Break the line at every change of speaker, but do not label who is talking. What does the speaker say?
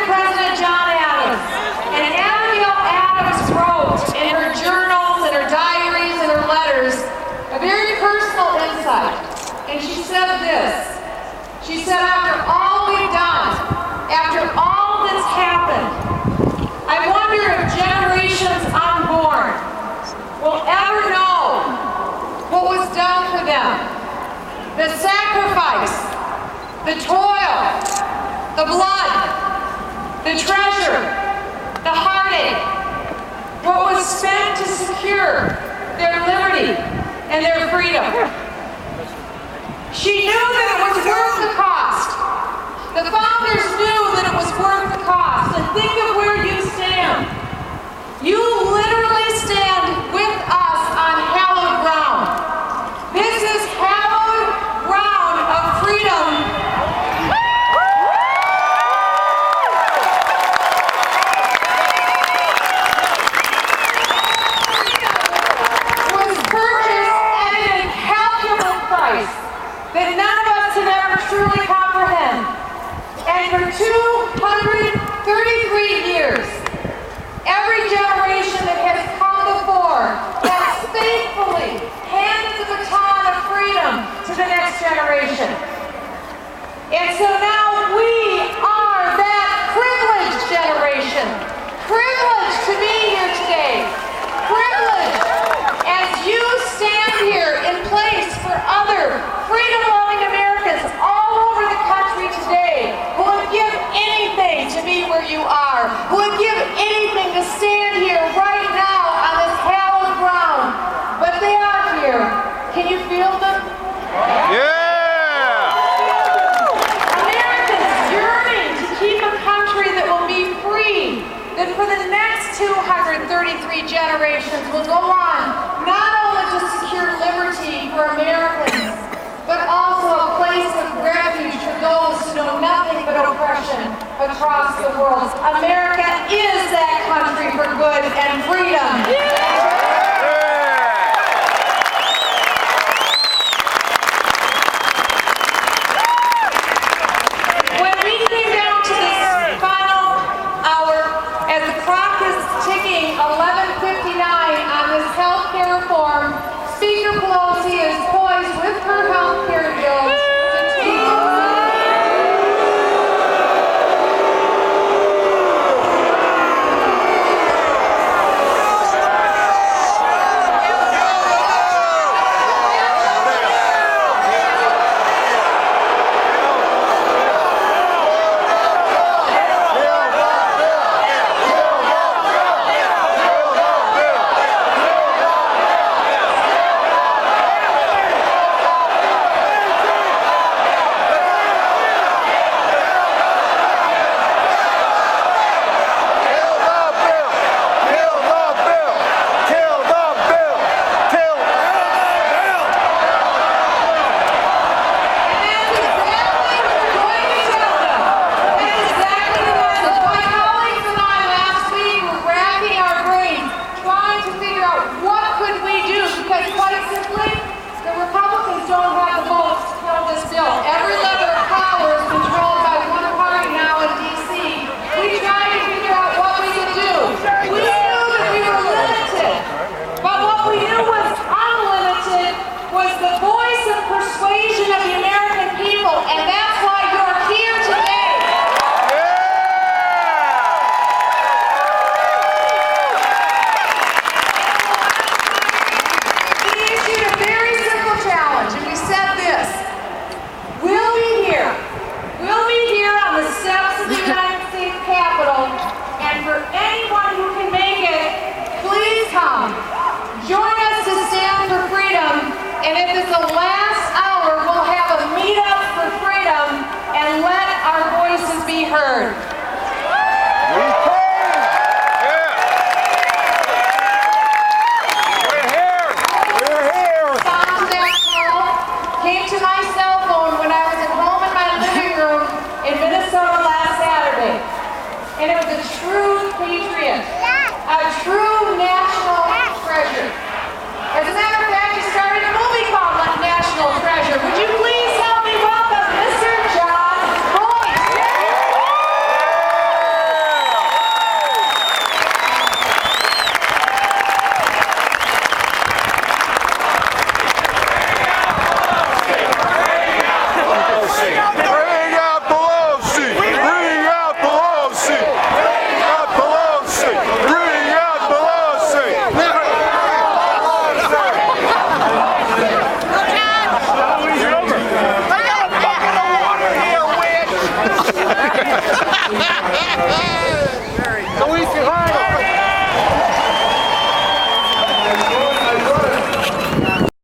president, John Adams. And Abigail Adams wrote in her journals, in her diaries, and her letters, a very personal insight. And she said this. She said, after all we've done, after all that's happened, I wonder if generations unborn will ever know what was done for them. The sacrifice, the toil, the blood, the treasure, the heartache, what was spent to secure their liberty and their freedom. She knew that it was worth the cost. The founders knew that it was worth the cost. And think of where you stand. You literally stand with us on hallowed ground. This is hallowed ground of freedom. Was purchased at an incalculable price that none of us can ever truly comprehend. And for 233 years, every generation that has come before has faithfully handed the baton of freedom to the next generation. And so now we are that privileged generation. Privileged to be here today. Privileged as you stand here in place for other freedom-loving Americans all over the country today who would give anything to be where you are, who would give anything to stand here right now on this hallowed ground. But they are here. Can you feel them?
Yeah!
Americans yearning to keep a country that will be free, that for the next 233 generations will go on not only to secure liberty for Americans, but also a place of refuge for those who know nothing but oppression across the world. America is that country for good and freedom.